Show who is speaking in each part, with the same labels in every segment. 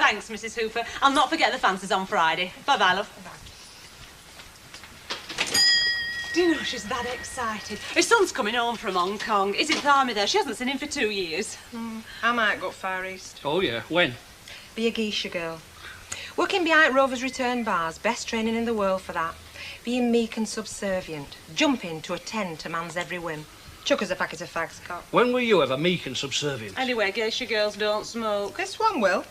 Speaker 1: Thanks, Mrs. Hooper. I'll not forget the fancies on Friday. Bye-bye, love. Bye-bye. Do you know she's that excited? Her son's coming home from Hong Kong. He's in the army there. She hasn't seen him for 2 years.
Speaker 2: I might go far east.
Speaker 3: Oh, yeah. When?
Speaker 2: Be a geisha girl. Working behind Rover's return bars. Best training in the world for that. Being meek and subservient. Jumping to attend to man's every whim. Chuck us a packet of fags, Cop.
Speaker 3: When were you ever meek and subservient?
Speaker 1: Anyway, geisha girls don't smoke.
Speaker 2: This one will.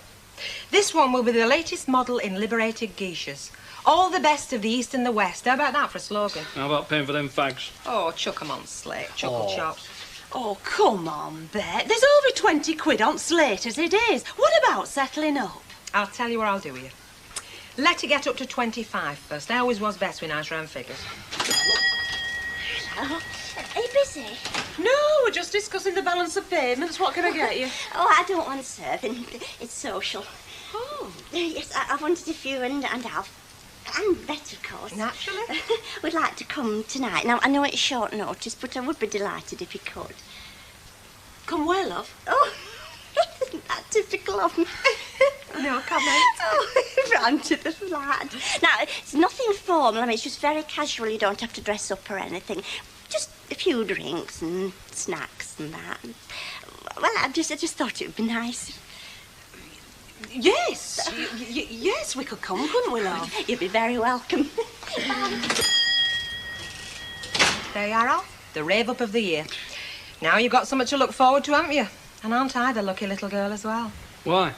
Speaker 2: This one will be the latest model in liberated geishas. All the best of the East and the West. How about that for a slogan?
Speaker 3: How about paying for them fags?
Speaker 2: Oh, chuck 'em on slate. Chuckle chop.
Speaker 1: Oh, come on, Bet. There's over 20 quid on slate as it is. What about settling up?
Speaker 2: I'll tell you what I'll do with you. Let it get up to 25 first. I always was best with nice round figures.
Speaker 4: Hello. Are you busy?
Speaker 1: No, we're just discussing the balance of payments. What can I get you?
Speaker 4: Oh, I don't want serving. It's social.
Speaker 1: Oh.
Speaker 4: Yes, I wondered if you and Alf, and Betty, of course.
Speaker 2: Naturally.
Speaker 4: Would like to come tonight. Now, I know it's short notice, but I would be delighted if you could.
Speaker 1: Come where, love?
Speaker 4: Oh, isn't that typical of me?
Speaker 2: No comment.
Speaker 4: Oh, round to the flat. Now, it's nothing formal. I mean, it's just very casual. You don't have to dress up or anything. Just a few drinks and snacks and that. Well, I just thought it would be nice.
Speaker 1: Yes. Yes, we could come, couldn't we, love?
Speaker 4: You'd be very welcome.
Speaker 2: There you are, Alf. The rave up of the year. Now you've got something to look forward to, haven't you? And aren't I the lucky little girl as well?
Speaker 3: Why?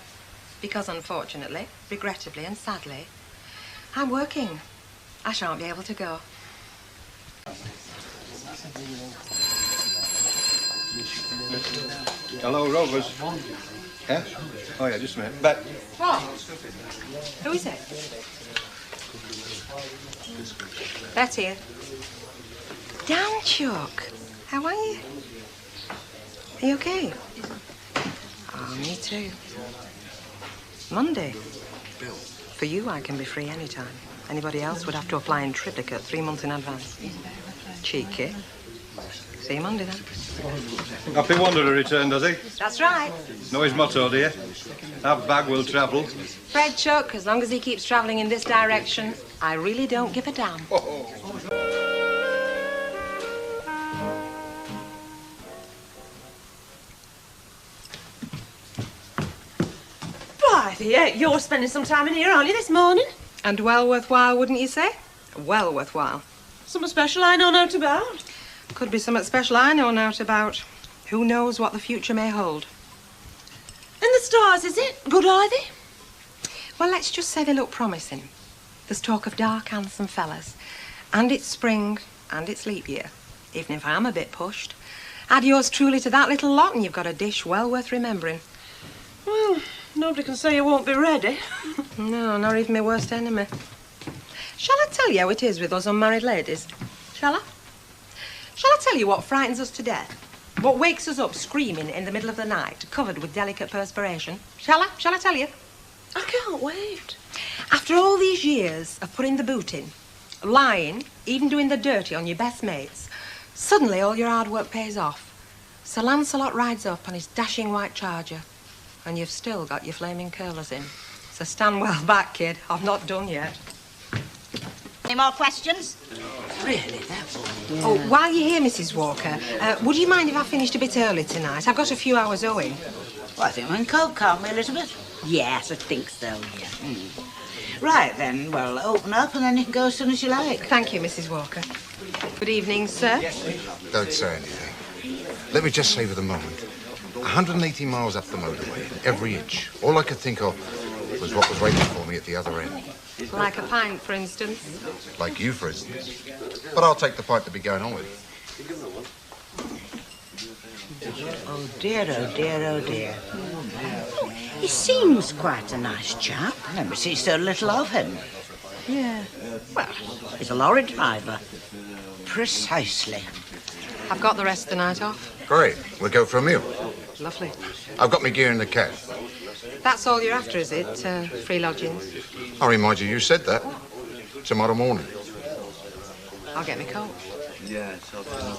Speaker 2: Because unfortunately, regrettably and sadly, I'm working. I shan't be able to go.
Speaker 5: Hello, Rovers. Yeah? Oh, yeah, just a minute. But
Speaker 2: What? Who is it? Betty. Down, Chuck. How are you? Are you okay? Oh, me too. Monday. For you, I can be free anytime. Anybody else would have to apply in triplicate 3 months in advance. Cheeky. See you Monday, then.
Speaker 5: Happy Wanderer return, does he?
Speaker 2: That's right.
Speaker 5: Know his motto, do you? That bag will travel.
Speaker 2: Fred, Chuck, as long as he keeps travelling in this direction, I really don't give a damn.
Speaker 1: By the heck, you're spending some time in here, aren't you, this morning?
Speaker 2: And well worthwhile, wouldn't you say? Well worthwhile.
Speaker 1: Something special I know naught about.
Speaker 2: Could be something special I know naught about. Who knows what the future may hold?
Speaker 1: And the stars, is it? Good, are they?
Speaker 2: Well, let's just say they look promising. There's talk of dark, handsome fellas. And it's spring, and it's leap year. Even if I'm a bit pushed. Add yours truly to that little lot, and you've got a dish well worth remembering.
Speaker 1: Well, nobody can say you won't be ready.
Speaker 2: No, not even my worst enemy. Shall I tell you how it is with us unmarried ladies? Shall I? Shall I tell you what frightens us to death? What wakes us up screaming in the middle of the night, covered with delicate perspiration? Shall I? Shall I tell you?
Speaker 1: I can't wait.
Speaker 2: After all these years of putting the boot in, lying, even doing the dirty on your best mates, suddenly all your hard work pays off. Sir Lancelot rides up on his dashing white charger, and you've still got your flaming curlers in. So stand well back, kid. I've not done yet.
Speaker 6: Any more questions?
Speaker 1: Really, that's...
Speaker 2: Oh, while you're here, Mrs. Walker, would you mind if I finished a bit early tonight? I've got a few hours owing.
Speaker 6: Well, I think we can cope, can't we, Elizabeth? Yes, I think so, yeah. Right, then, well, open up and then you can go as soon as you like.
Speaker 2: Thank you, Mrs. Walker. Good evening, sir.
Speaker 7: Don't say anything. Let me just say for the moment, 180 miles up the motorway, every inch. All I could think of was what was waiting for me at the other end.
Speaker 2: Like a pint, for instance.
Speaker 7: Like you, for instance. But I'll take the pint to be going on with.
Speaker 6: Oh, dear, oh, dear, oh, dear. Oh, he seems quite a nice chap. I never see so little of him.
Speaker 2: Yeah.
Speaker 6: Well, he's a lorry driver. Precisely.
Speaker 2: I've got the rest of the night off.
Speaker 7: Great. We'll go for a meal.
Speaker 2: Lovely.
Speaker 7: I've got my gear in the cab.
Speaker 2: That's all you're after, is it? Free lodgings?
Speaker 7: I'll remind you said that. Tomorrow morning.
Speaker 2: I'll get my coat.
Speaker 5: Yeah, it's okay.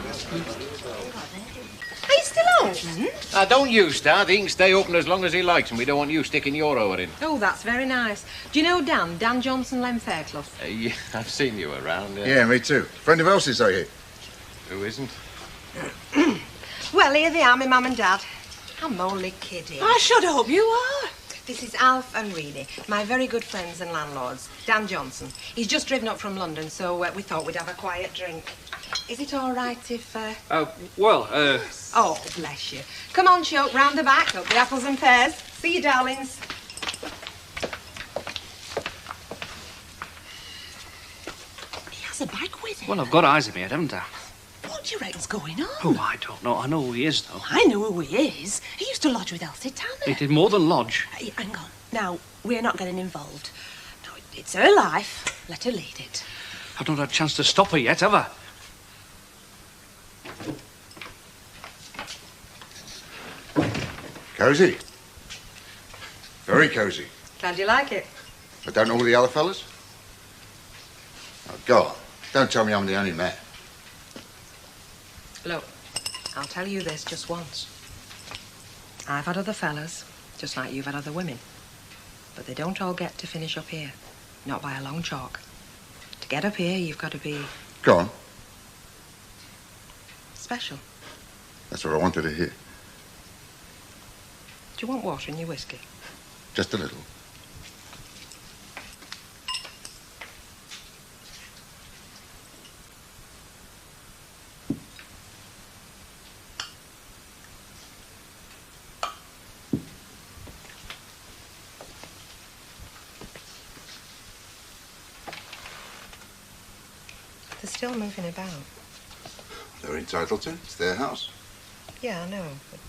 Speaker 2: Are you still open?
Speaker 8: Don't you start. He can stay open as long as he likes, and we don't want you sticking your over in.
Speaker 2: Oh, that's very nice. Do you know Dan? Dan Johnson, Lem Fairclough.
Speaker 8: Yeah, I've seen you around.
Speaker 7: Yeah, me too. Friend of Elsie's, are you?
Speaker 8: Who isn't?
Speaker 2: Well, here they are, my mum and dad. I'm only kidding.
Speaker 1: I should hope you are.
Speaker 2: This is Alf and Renee, my very good friends and landlords. Dan Johnson. He's just driven up from London, so we thought we'd have a quiet drink. Is it all right if...
Speaker 3: Oh,
Speaker 2: bless you. Come on, Chuck, round the back, up the apples and pears. See you, darlings.
Speaker 1: He has a bag with him.
Speaker 3: well, I've got eyes in my head, haven't I?
Speaker 1: What do you reckon's going on?
Speaker 3: Oh, I don't know. I know who he is, though.
Speaker 1: I know who he is. He used to lodge with Elsie Tanner.
Speaker 3: He did more than lodge.
Speaker 1: Hey, hang on. Now, we're not getting involved. No, it's her life. Let her lead it.
Speaker 3: I've not had a chance to stop her yet, have I?
Speaker 7: Cosy. Very cosy.
Speaker 2: Glad you like it.
Speaker 7: I don't know all the other fellas? Oh, go on. Don't tell me I'm the only man.
Speaker 2: Look, I'll tell you this just once. I've had other fellas, just like you've had other women. But they don't all get to finish up here. Not by a long chalk. To get up here, you've got to be
Speaker 7: Go on.
Speaker 2: special.
Speaker 7: That's what I wanted to hear.
Speaker 2: Do you want water in your whiskey?
Speaker 7: Just a little.
Speaker 2: They're still moving about.
Speaker 7: They're entitled to. It's their house.
Speaker 2: Yeah, I know, but...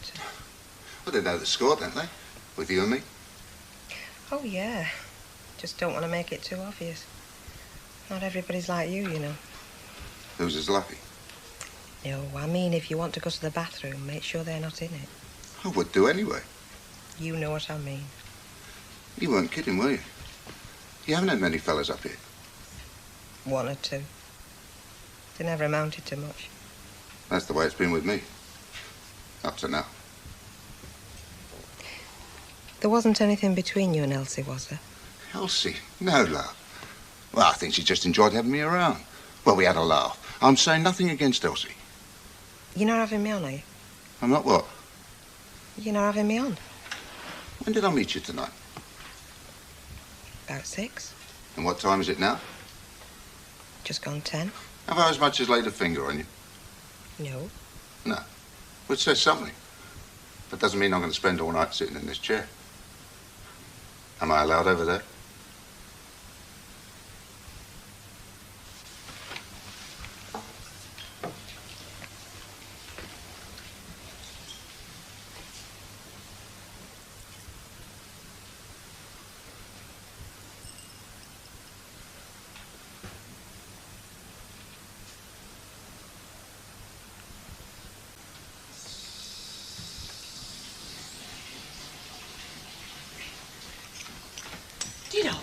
Speaker 7: Well, they know the score, don't they? With you and me.
Speaker 2: Oh, yeah. Just don't want to make it too obvious. Not everybody's like you know.
Speaker 7: Who's as lucky?
Speaker 2: No, I mean, if you want to go to the bathroom, make sure they're not in it.
Speaker 7: I would do anyway.
Speaker 2: You know what I mean.
Speaker 7: You weren't kidding, were you? You haven't had many fellas up here.
Speaker 2: One or two. They never amounted to much.
Speaker 7: That's the way it's been with me. Up to now.
Speaker 2: There wasn't anything between you and Elsie, was there?
Speaker 7: Elsie? No, love. Well, I think she just enjoyed having me around. Well, we had a laugh. I'm saying nothing against Elsie.
Speaker 2: You're not having me on, are you?
Speaker 7: I'm not what?
Speaker 2: You're not having me on?
Speaker 7: When did I meet you tonight?
Speaker 2: About 6.
Speaker 7: And what time is it now?
Speaker 2: Just gone 10.
Speaker 7: Have I as much as laid a finger on you?
Speaker 2: No.
Speaker 7: No. Which says something. But doesn't mean I'm going to spend all night sitting in this chair. Am I allowed over there?
Speaker 1: Do you know,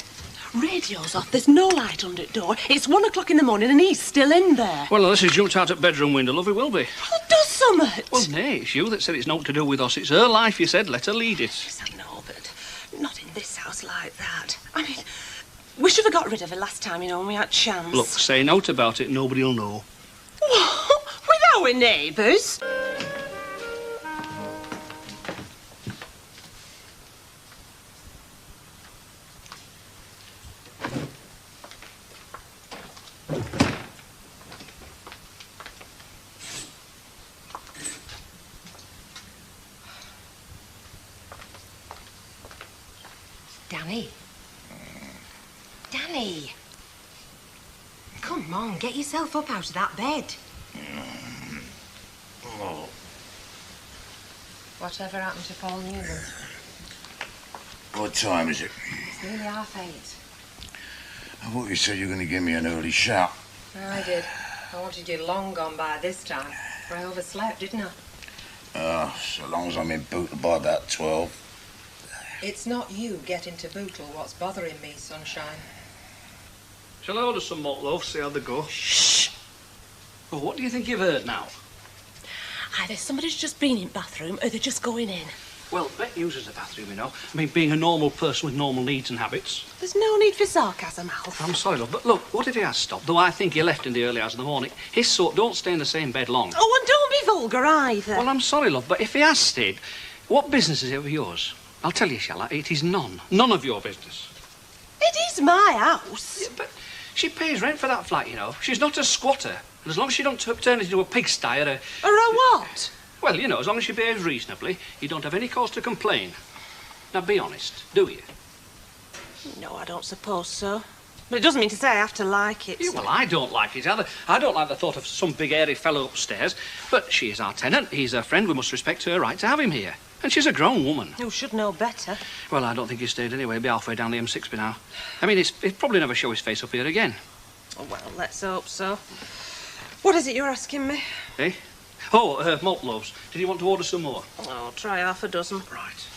Speaker 1: radio's off. There's no light under the door. It's 1 o'clock in the morning and he's still in there.
Speaker 3: Well, unless he's jumped out at bedroom window, love, he will be.
Speaker 1: Well, does summit.
Speaker 3: Well, nay, it's you that said it's naught to do with us. It's her life, you said. Let her lead it.
Speaker 1: Yes, I know, but not in this house like that. I mean, we should have got rid of her last time, you know, when we had chance.
Speaker 3: Look, say naught about it, nobody'll know.
Speaker 1: With our neighbours.
Speaker 2: Danny. Danny. Come on, get yourself up out of that bed.
Speaker 7: Oh.
Speaker 2: Whatever happened to Paul Newman?
Speaker 9: What time is it?
Speaker 2: It's nearly 8:30.
Speaker 9: I thought you said you were going to give me an early shout.
Speaker 2: I did. I wanted you long gone by this time. For I overslept, didn't I?
Speaker 9: So long as I'm in Bootle by about 12.
Speaker 2: It's not you getting to Bootle what's bothering me, sunshine.
Speaker 3: Shall I order some more, love? See how they go?
Speaker 1: Shh.
Speaker 3: Well, what do you think you've heard now?
Speaker 1: Either somebody's just been in bathroom or they're just going in.
Speaker 3: Well, Bet uses the bathroom, you know. I mean, being a normal person with normal needs and habits.
Speaker 1: There's no need for sarcasm, Alf.
Speaker 3: I'm sorry, love, but look, what if he has stopped? Though I think he left in the early hours of the morning. His sort don't stay in the same bed long.
Speaker 1: Oh, and don't be vulgar either.
Speaker 3: Well, I'm sorry, love, but if he has stayed, what business is it of yours? I'll tell you, shall I? It is none of your business.
Speaker 1: It is my house.
Speaker 3: Yeah, but she pays rent for that flat, you know. She's not a squatter. And as long as she don't turn it into a pigsty or a...
Speaker 1: Or a what?
Speaker 3: Well, you know, as long as she behaves reasonably, you don't have any cause to complain. Now, be honest, do you?
Speaker 1: No, I don't suppose so. But it doesn't mean to say I have to like it.
Speaker 3: Yeah, well, I don't like it either. I don't like the thought of some big, airy fellow upstairs. But she is our tenant. He's her friend. We must respect her right to have him here. And she's a grown woman.
Speaker 1: You should know better.
Speaker 3: Well, I don't think he stayed anyway. He'll be halfway down the M6 by now. I mean, he'll probably never show his face up here again.
Speaker 1: Oh, well, let's hope so. What is it you're asking me?
Speaker 3: Eh? Oh, malt loaves. Did you want to order some more?
Speaker 1: Oh, I'll try half a dozen.
Speaker 3: Right.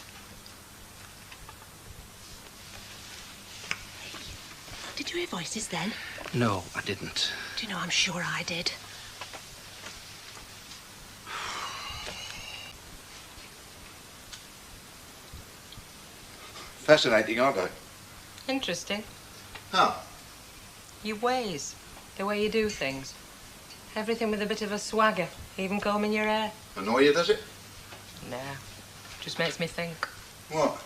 Speaker 1: Did you hear voices then?
Speaker 3: No, I didn't.
Speaker 1: Do you know, I'm sure I did.
Speaker 7: Fascinating, aren't they?
Speaker 2: Interesting.
Speaker 7: How?
Speaker 2: Your ways, the way you do things. Everything with a bit of a swagger, even combing your hair.
Speaker 7: Annoy you, does it?
Speaker 2: Nah, just makes me think.
Speaker 7: What?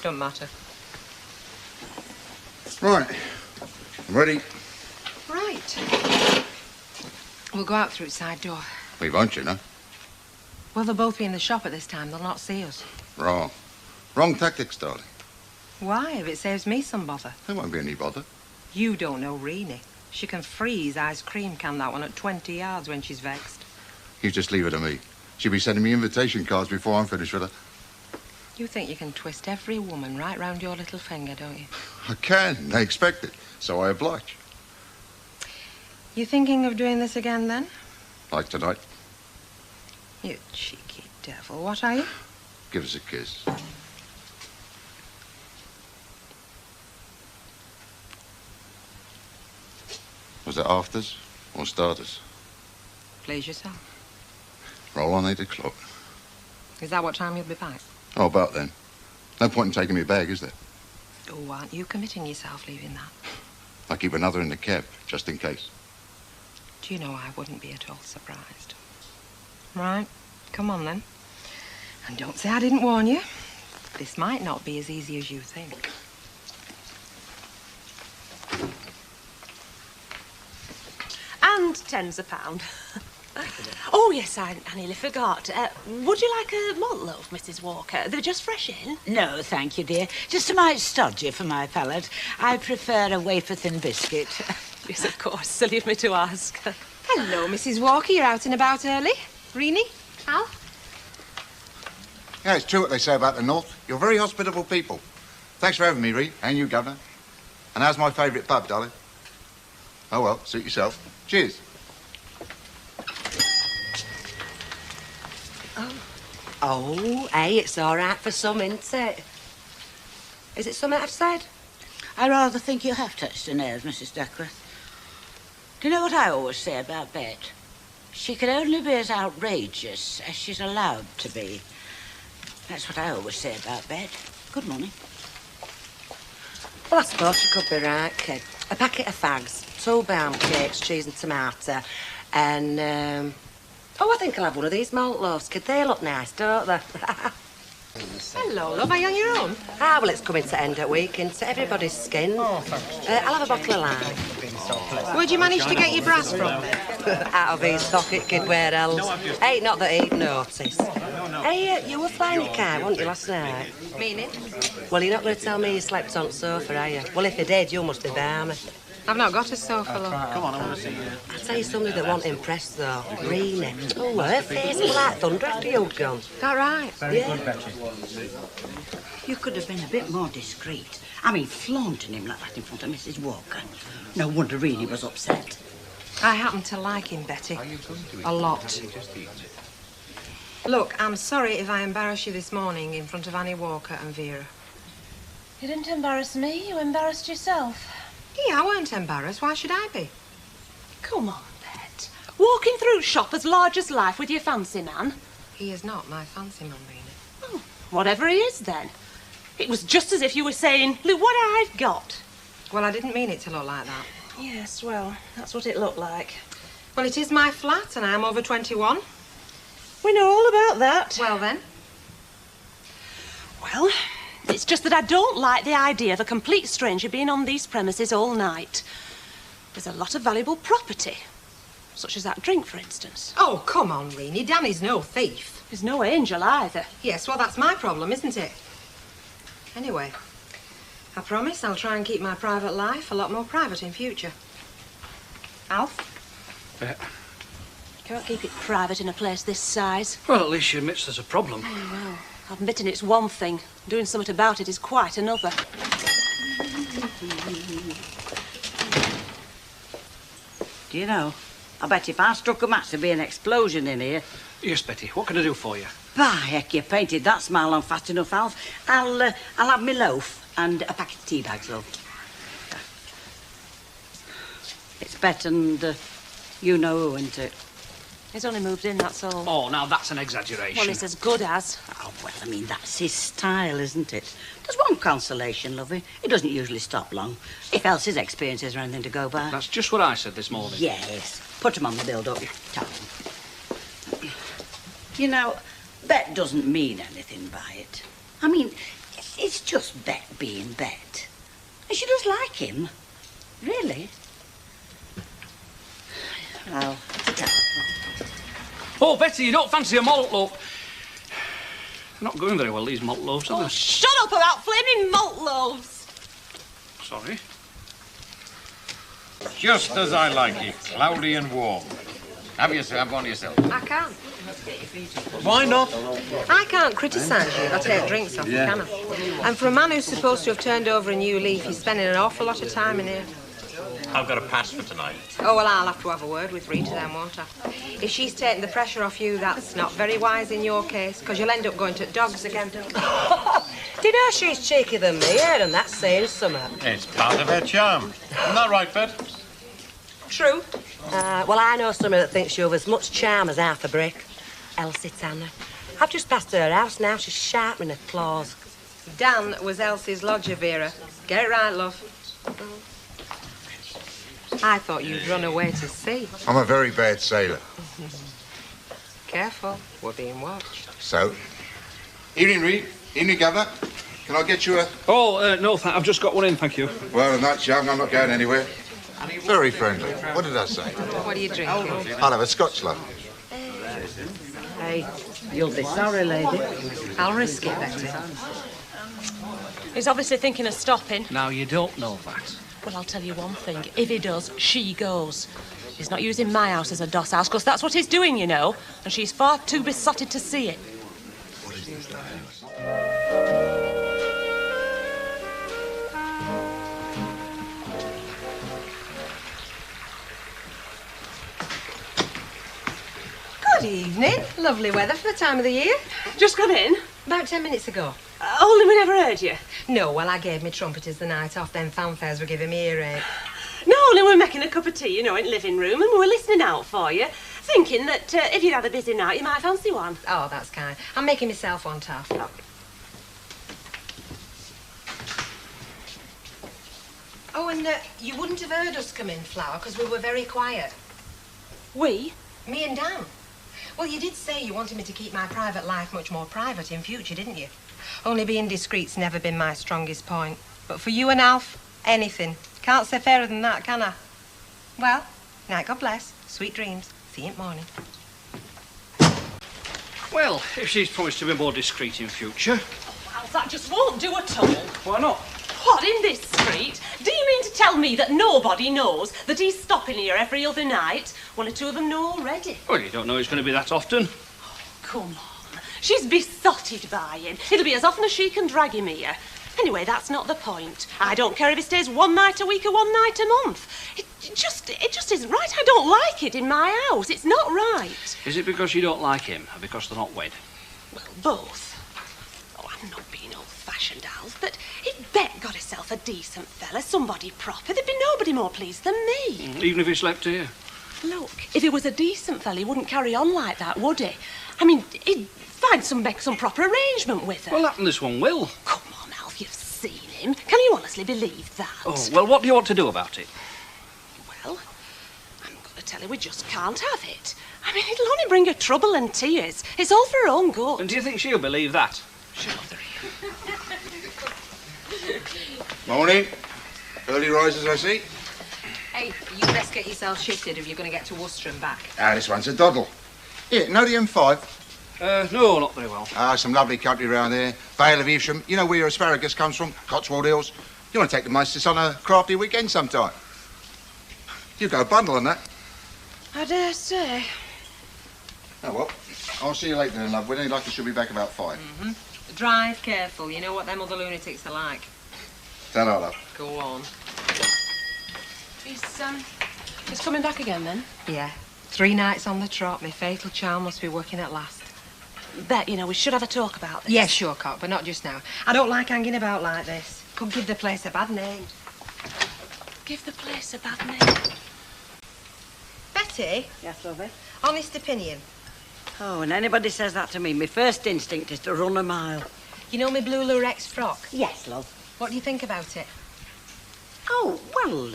Speaker 2: Don't matter.
Speaker 7: Right. I'm ready.
Speaker 2: Right. We'll go out through the side door.
Speaker 7: We won't, you know.
Speaker 2: Well, they'll both be in the shop at this time. They'll not see us.
Speaker 7: Wrong. Wrong tactics, darling.
Speaker 2: Why? If it saves me some bother.
Speaker 7: There won't be any bother.
Speaker 2: You don't know Renee. She can freeze ice cream can, that one, at 20 yards when she's vexed.
Speaker 7: You just leave her to me. She'll be sending me invitation cards before I'm finished with her.
Speaker 2: You think you can twist every woman right round your little finger, don't you?
Speaker 7: I can. They expect it. So I oblige.
Speaker 2: You thinking of doing this again, then?
Speaker 7: Like tonight.
Speaker 2: You cheeky devil. What are you?
Speaker 7: Give us a kiss. Was it afters or starters?
Speaker 2: Please yourself.
Speaker 7: Roll on 8 o'clock.
Speaker 2: Is that what time you'll be back?
Speaker 7: Oh, about then. No point in taking me back, is there?
Speaker 2: Oh, aren't you committing yourself leaving that?
Speaker 7: I keep another in the cab, just in case.
Speaker 2: Do you know, I wouldn't be at all surprised. Right, come on then. And don't say I didn't warn you. This might not be as easy as you think.
Speaker 1: And 10's a pound. Oh, yes, I nearly forgot. Would you like a malt loaf, Mrs. Walker? They're just fresh in.
Speaker 6: No, thank you, dear. Just a mite stodgy for my palate. I prefer a wafer-thin biscuit.
Speaker 1: Yes, of course. Silly of me to ask.
Speaker 2: Hello, Mrs. Walker. You're out and about early. Renee? Al?
Speaker 7: Yeah, it's true what they say about the North. You're very hospitable people. Thanks for having me, Ree. And you, Governor. And how's my favourite pub, darling? Oh, well, suit yourself. Cheers.
Speaker 10: Oh, hey, it's all right for some, isn't it? Is it something I've said?
Speaker 6: I rather think you have touched a nerve, Mrs. Duckworth. Do you know what I always say about Bet? She can only be as outrageous as she's allowed to be. That's what I always say about Bet. Good morning.
Speaker 10: Well, I suppose you could be right, kid. A packet of fags, 2 pound cakes, cheese and tomato, and, oh, I think I'll have one of these malt loaves, kid. They look nice, don't they?
Speaker 2: Hello, love. Are you on your own?
Speaker 10: Ah, well, it's coming to end at week, into everybody's skin. Oh, thanks. I'll have a bottle of lime.
Speaker 2: Where'd you manage to get your brass from?
Speaker 10: Out of his pocket, kid, where else? Hey, not that he'd notice. Hey, you were flying your kite, weren't you, last night?
Speaker 2: Meaning?
Speaker 10: Well, you're not going to tell me you slept on the sofa, are you? Well, if you did, you must be balmy.
Speaker 2: I've not got a sofa, love.
Speaker 8: Come on, I want to see you.
Speaker 10: I'll tell you somebody that won't impress, though. Renee. Oh, her face was like thunder after you'd gone.
Speaker 2: Is that right?
Speaker 10: Yeah.
Speaker 6: You could have been a bit more discreet. I mean, flaunting him like that in front of Mrs. Walker. No wonder Renee was upset.
Speaker 2: I happen to like him, Betty. A lot. Look, I'm sorry if I embarrass you this morning in front of Annie Walker and Vera.
Speaker 1: You didn't embarrass me. You embarrassed yourself.
Speaker 2: Yeah, I weren't embarrassed. Why should I be?
Speaker 1: Come on, Bet. Walking through shop as large as life with your fancy man?
Speaker 10: He is not my fancy man, Rena.
Speaker 1: Oh, whatever he is, then. It was just as if you were saying, look what I've got.
Speaker 10: Well, I didn't mean it to look like that.
Speaker 1: Yes, well, that's what it looked like.
Speaker 10: Well, it is my flat, and I'm over 21.
Speaker 1: We know all about that.
Speaker 10: Well, then.
Speaker 1: Well, it's just that I don't like the idea of a complete stranger being on these premises all night. There's a lot of valuable property, such as that drink, for instance.
Speaker 10: Oh, come on, Renee. Danny's no thief.
Speaker 1: He's no angel either.
Speaker 10: Yes, well, that's my problem, isn't it? Anyway, I promise I'll try and keep my private life a lot more private in future. Alf?
Speaker 1: Can't keep it private in a place this size.
Speaker 3: Well, at least she admits there's a problem.
Speaker 1: Oh, well, admitting it's one thing. Doing something about it is quite another.
Speaker 6: Do you know, I bet if I struck a match there'd be an explosion in here.
Speaker 3: Yes, Betty, what can I do for you?
Speaker 6: By heck, you painted that smile on fast enough, Alf. I'll have me loaf and a packet of tea bags, love. It's Bet and you know who, isn't it?
Speaker 1: He's only moved in, that's all.
Speaker 3: Oh, now that's an exaggeration.
Speaker 1: Well, it's as good as.
Speaker 6: Oh, well, I mean, that's his style, isn't it? There's one consolation, lovey. He doesn't usually stop long. If Elsie's experiences are anything to go by.
Speaker 3: That's just what I said this morning.
Speaker 6: Yes. Put him on the build-up. Tell him. You know, Bet doesn't mean anything by it. I mean, it's just Bet being Bet. And she does like him. Really. Well,
Speaker 3: Oh, Betty, you don't fancy a malt loaf? They're not going very well, these malt loaves, are they?
Speaker 1: Shut up about flaming malt loaves!
Speaker 3: Sorry.
Speaker 8: Just as I like it, cloudy and warm. Have one yourself.
Speaker 10: I can't.
Speaker 8: Why not?
Speaker 10: I can't criticise you if I take drinks off you, can I? And for a man who's supposed to have turned over a new leaf, he's spending an awful lot of time in here.
Speaker 8: I've got a pass for tonight.
Speaker 10: Oh, well, I'll have to have a word with Rita then, won't I? If she's taking the pressure off you, that's not very wise in your case, because you'll end up going to dogs again. Do you know she's cheekier than me, and that's saying something.
Speaker 8: It's part of her charm. Isn't that right, Bet?
Speaker 10: True.
Speaker 11: Well, I know someone that thinks you've as much charm as half a brick. Elsie Tanner. I've just passed her house now. She's sharpening her claws.
Speaker 10: Dan was Elsie's lodger, Vera. Get it right, love. I thought you'd run away to sea.
Speaker 7: I'm a very bad sailor.
Speaker 10: Careful, we're being watched.
Speaker 7: So, evening, Reed. Evening, Governor. Can I get you a...
Speaker 3: Oh, no, I've just got one in, thank you.
Speaker 7: Well, that's young. I'm not going anywhere. Very friendly. What did I say?
Speaker 10: What are you drinking?
Speaker 7: I'll have a Scotch, love.
Speaker 6: hey, you'll be sorry, lady.
Speaker 10: I'll risk it, Betty.
Speaker 1: He's obviously thinking of stopping.
Speaker 3: Now, you don't know that.
Speaker 1: Well, I'll tell you one thing. If he does, she goes. He's not using my house as a doss house, because that's what he's doing, you know. And she's far too besotted to see it.
Speaker 7: What is this?
Speaker 10: Good evening. Lovely weather for the time of the year.
Speaker 1: Just got in?
Speaker 10: About 10 minutes ago.
Speaker 1: Only we never heard you.
Speaker 10: No, well, I gave me trumpeters the night off, then fanfares were giving me earache.
Speaker 1: No, only we were making a cup of tea, you know, in the living room, and we were listening out for you, thinking that if you'd had a busy night, you might fancy one.
Speaker 10: Oh, that's kind. I'm making myself one, Taff. Oh, and you wouldn't have heard us come in, Flower, because we were very quiet.
Speaker 1: We?
Speaker 10: Me and Dan. Well, you did say you wanted me to keep my private life much more private in future, didn't you? Only being discreet's never been my strongest point. But for you and Alf, anything. Can't say fairer than that, can I? Well, night, God bless. Sweet dreams. See you in the morning.
Speaker 3: Well, if she's promised to be more discreet in future.
Speaker 1: Well, that just won't do at all.
Speaker 3: Why not?
Speaker 1: What, in this street? Do you mean to tell me that nobody knows that he's stopping here every other night? One or two of them know already.
Speaker 3: Well, you don't know it's going to be that often.
Speaker 1: Oh, come on. She's besotted by him. It'll be as often as she can drag him here. Anyway, that's not the point. I don't care if he stays one night a week or one night a month. It just isn't right. I don't like it in my house. It's not right.
Speaker 3: Is it because you don't like him or because they're not wed?
Speaker 1: Well, both. Oh, I'm not being old-fashioned, Alf, but if Bet got herself a decent fella, somebody proper, there'd be nobody more pleased than me.
Speaker 3: Even if he slept here?
Speaker 1: Look, if he was a decent fella, he wouldn't carry on like that, would he? I mean, he'd make some proper arrangement with her.
Speaker 3: Well, that and this one will.
Speaker 1: Come on, Alf, you've seen him. Can you honestly believe that?
Speaker 3: Oh, well, what do you want to do about it?
Speaker 1: Well, I'm going to tell her we just can't have it. I mean, it'll only bring her trouble and tears. It's all for her own good.
Speaker 3: And do you think she'll believe that?
Speaker 1: Shut up, there.
Speaker 7: Morning. Early risers, I see.
Speaker 10: Hey, you best get yourself shifted if you're going to get to Worcester and back.
Speaker 7: Ah, this one's a doddle. Yeah, know the M5?
Speaker 3: No, not very well.
Speaker 7: Ah, some lovely country round there. Vale of Evesham. You know where your asparagus comes from? Cotswold Hills. You want to take the missus on a crafty weekend sometime? You go bundle on that.
Speaker 1: I dare say.
Speaker 7: Oh, well, I'll see you later then, love. When any luck, I should be back about 5.
Speaker 10: Mm-hmm. Drive careful. You know what them other lunatics are like.
Speaker 7: Ta-ra, love.
Speaker 10: Go on.
Speaker 1: He's coming back again, then?
Speaker 10: Yeah. 3 nights on the trot. My fatal charm must be working at last.
Speaker 1: Bet, you know, we should have a talk about this.
Speaker 10: Yeah, sure, Cock, but not just now. I don't like hanging about like this. Could give the place a bad name.
Speaker 1: Give the place a bad name.
Speaker 10: Betty?
Speaker 6: Yes, lovey?
Speaker 10: Honest opinion.
Speaker 6: Oh, and anybody says that to me, my first instinct is to run a mile.
Speaker 10: You know my blue Lurex frock?
Speaker 6: Yes, love.
Speaker 10: What do you think about it?
Speaker 6: Oh, well,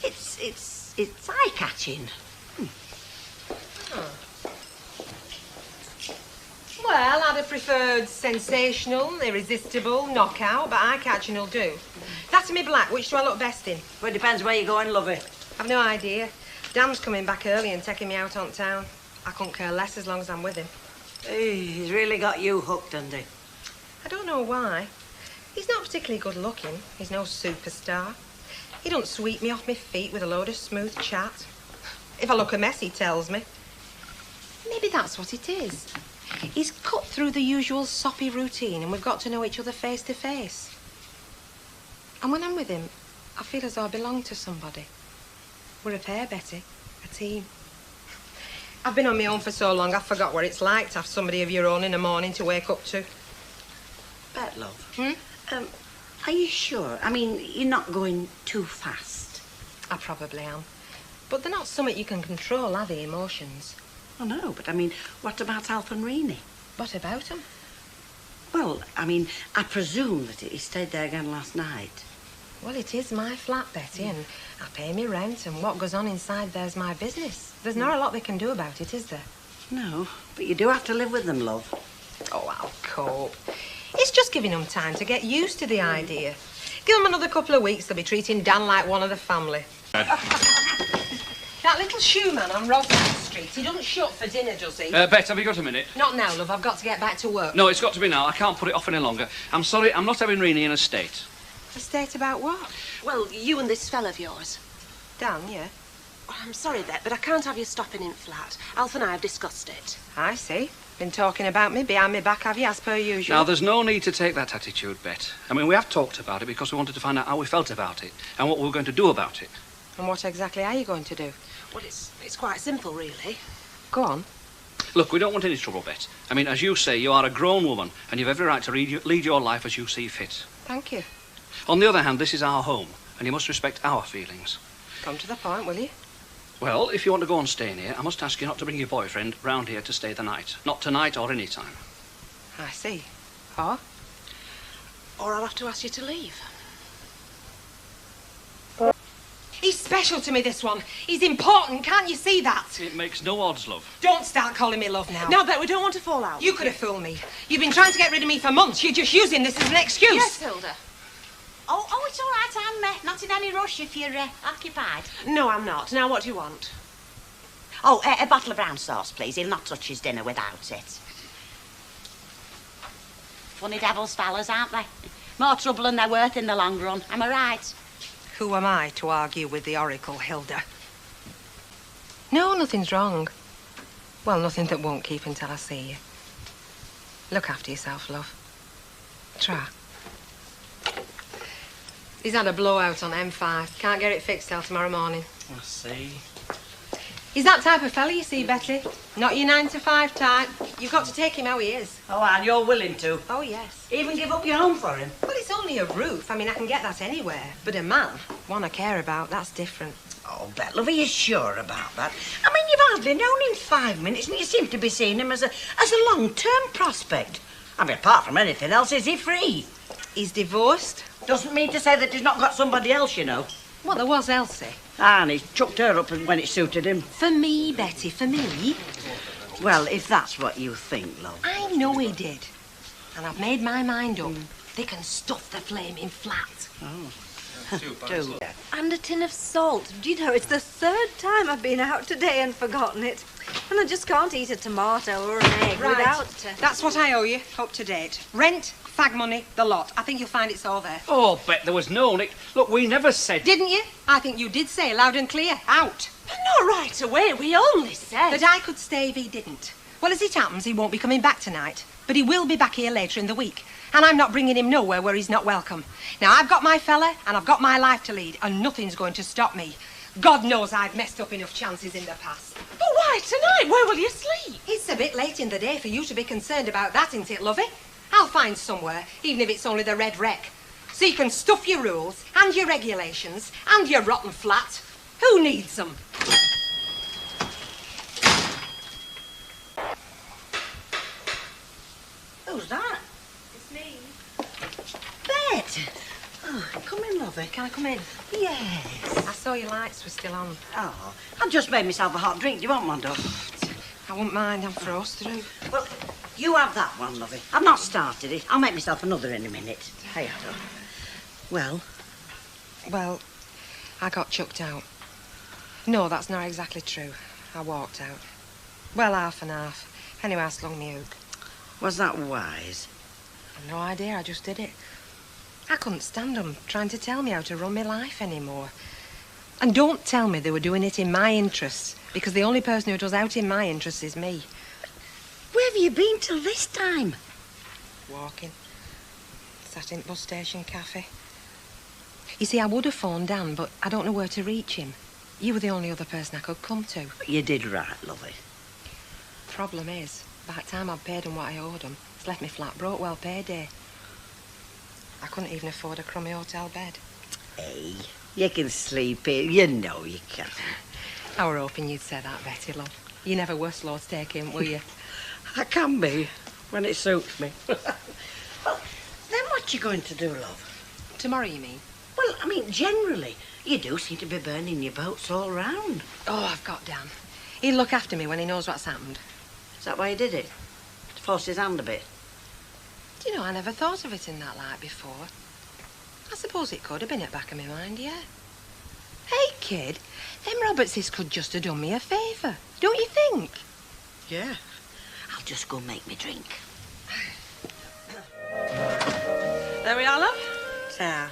Speaker 6: it's eye-catching.
Speaker 10: Oh. Well, I'd have preferred sensational, irresistible, knockout, but eye-catching will do. That's me black. Which do I look best in?
Speaker 6: Well, it depends where you're going, lovey.
Speaker 10: I've no idea. Dan's coming back early and taking me out on town. I couldn't care less as long as I'm with him.
Speaker 6: Hey, he's really got you hooked, hasn't he?
Speaker 10: I don't know why. He's not particularly good looking. He's no superstar. He don't sweep me off my feet with a load of smooth chat. If I look a mess, he tells me. Maybe that's what it is. He's cut through the usual soppy routine and we've got to know each other face to face. And when I'm with him, I feel as though I belong to somebody. We're a pair, Betty. A team. I've been on my own for so long, I forgot what it's like to have somebody of your own in the morning to wake up to.
Speaker 6: Bet, love.
Speaker 10: Hmm?
Speaker 6: Are you sure? I mean, you're not going too fast?
Speaker 10: I probably am. But they're not something you can control, are they, emotions?
Speaker 6: Oh, no, but I mean, what about Alf and Renee?
Speaker 10: What about them?
Speaker 6: Well, I mean, I presume that he stayed there again last night.
Speaker 10: Well, it is my flat, Betty, and I pay me rent, and what goes on inside there's my business. There's not a lot they can do about it, is there?
Speaker 6: No, but you do have to live with them, love.
Speaker 10: Oh, I'll cope. It's just giving them time to get used to the idea. Give them another couple of weeks, they'll be treating Dan like one of the family. That little shoe man on Roslyn Street, he doesn't shut for dinner, does he?
Speaker 3: Bet, have you got a minute?
Speaker 10: Not now, love. I've got to get back to work.
Speaker 3: No, it's got to be now. I can't put it off any longer. I'm sorry, I'm not having Renee in a state.
Speaker 10: A state about what?
Speaker 1: Well, you and this fella of yours.
Speaker 10: Dan, yeah?
Speaker 1: Oh, I'm sorry, Bet, but I can't have you stopping in flat. Alf and I have discussed it.
Speaker 10: I see. Been talking about me behind my back, have you, as per usual?
Speaker 3: Now, there's no need to take that attitude, Bet. I mean, we have talked about it because we wanted to find out how we felt about it and what we were going to do about it.
Speaker 10: And what exactly are you going to do?
Speaker 1: Well, it's quite simple, really.
Speaker 10: Go on.
Speaker 3: Look, we don't want any trouble, Bet. I mean, as you say, you are a grown woman and you've every right to lead your life as you see fit.
Speaker 10: Thank you.
Speaker 3: On the other hand, this is our home and you must respect our feelings.
Speaker 10: Come to the point, will you?
Speaker 3: Well, if you want to go on staying here, I must ask you not to bring your boyfriend round here to stay the night. Not tonight or any time.
Speaker 10: I see. Or?
Speaker 1: Or I'll have to ask you to leave.
Speaker 10: He's special to me, this one. He's important, can't you see that?
Speaker 3: It makes no odds, love.
Speaker 10: Don't start calling me love now.
Speaker 1: No, Bet, we don't want to fall out.
Speaker 10: You could have fooled me. You've been trying to get rid of me for months. You're just using this as an excuse.
Speaker 1: Yes, Hilda.
Speaker 4: Oh, it's all right, I'm not in any rush if you're occupied.
Speaker 1: No, I'm not. Now, what do you want?
Speaker 4: Oh, a bottle of brown sauce, please. He'll not touch his dinner without it. Funny devils, fellas, aren't they? More trouble than they're worth in the long run. Am I right?
Speaker 10: Who am I to argue with the oracle, Hilda? No, nothing's wrong. Well, nothing that won't keep until I see you. Look after yourself, love. Try. He's had a blowout on M5. Can't get it fixed till tomorrow morning.
Speaker 3: I see.
Speaker 10: He's that type of fella, you see, Betty. Not your 9-to-5 type. You've got to take him how he is.
Speaker 6: Oh, and you're willing to?
Speaker 10: Oh, yes.
Speaker 6: Even give up your home for him?
Speaker 10: Well, it's only a roof. I mean, I can get that anywhere. But a man, one I care about, that's different.
Speaker 6: Oh, Oh, Bet, love, are you sure about that? I mean, you've hardly known him 5 minutes and you seem to be seeing him as a long-term prospect. I mean, apart from anything else, is he free?
Speaker 10: He's divorced.
Speaker 6: Doesn't mean to say that he's not got somebody else, you know.
Speaker 10: Well, there was Elsie.
Speaker 6: And he chucked her up when it suited him.
Speaker 10: For me, Betty, for me.
Speaker 6: Well, if that's what you think, love.
Speaker 10: I know he did. And I've made my mind up. They can stuff the flaming flat.
Speaker 6: Oh.
Speaker 12: Do. And a tin of salt. Do you know, it's the 3rd time I've been out today and forgotten it. And I just can't eat a tomato or an egg without...
Speaker 10: That's what I owe you, up to date. Rent, fag money, the lot. I think you'll find it's all there.
Speaker 3: Oh, Bet, there was no Nick. Look, we never said...
Speaker 10: Didn't you? I think you did say loud and clear, out.
Speaker 1: But not right away, we only said...
Speaker 10: That I could stay if he didn't. Well, as it happens, he won't be coming back tonight. But he will be back here later in the week. And I'm not bringing him nowhere where he's not welcome. Now, I've got my fella, and I've got my life to lead, and nothing's going to stop me. God knows I've messed up enough chances in the past.
Speaker 1: But why tonight? Where will you sleep?
Speaker 10: It's a bit late in the day for you to be concerned about that, isn't it, lovey? I'll find somewhere, even if it's only the Red Wreck. So you can stuff your rules, and your regulations, and your rotten flat. Who needs them?
Speaker 6: Who's that?
Speaker 1: It's me.
Speaker 6: Bet! Oh, come in, lovey.
Speaker 10: Can I come in?
Speaker 6: Yes.
Speaker 10: I saw your lights were still on.
Speaker 6: Oh, I've just made myself a hot drink. Do you want one, Doc?
Speaker 10: I wouldn't mind. I'm froze through.
Speaker 6: Well, you have that one, lovey. I've not started it. I'll make myself another in a minute. Hey, Doc. Well?
Speaker 10: Well, I got chucked out. No, that's not exactly true. I walked out. Well, half and half. Anyway, I slung me hook.
Speaker 6: Was that wise?
Speaker 10: I've no idea. I just did it. I couldn't stand them trying to tell me how to run my life anymore. And don't tell me they were doing it in my interests, because the only person who does out in my interests is me.
Speaker 6: Where have you been till this time?
Speaker 10: Walking. Sat in bus station cafe. You see, I would have phoned Dan, but I don't know where to reach him. You were the only other person I could come to.
Speaker 6: You did right, lovey.
Speaker 10: Problem is, by the time I'd paid him what I owed him, it's left me flat broke well payday. I couldn't even afford a crummy hotel bed.
Speaker 6: Hey, you can sleep here. You know you can.
Speaker 10: I were hoping you'd say that, Betty, love. You never were slow to take in, were you?
Speaker 6: I can be, when it suits me. Well, then what you going to do, love?
Speaker 10: Tomorrow, you mean?
Speaker 6: Well, I mean, generally, you do seem to be burning your boats all round.
Speaker 10: Oh, I've got Dan. He'll look after me when he knows what's happened.
Speaker 6: Is that why he did it? To force his hand a bit?
Speaker 10: Do you know, I never thought of it in that light before. I suppose it could have been at the back of my mind, yeah. Hey, kid, them Robertses could just have done me a favour, don't you think?
Speaker 6: Yeah. I'll just go make me drink.
Speaker 1: There we are, love.
Speaker 10: Ta.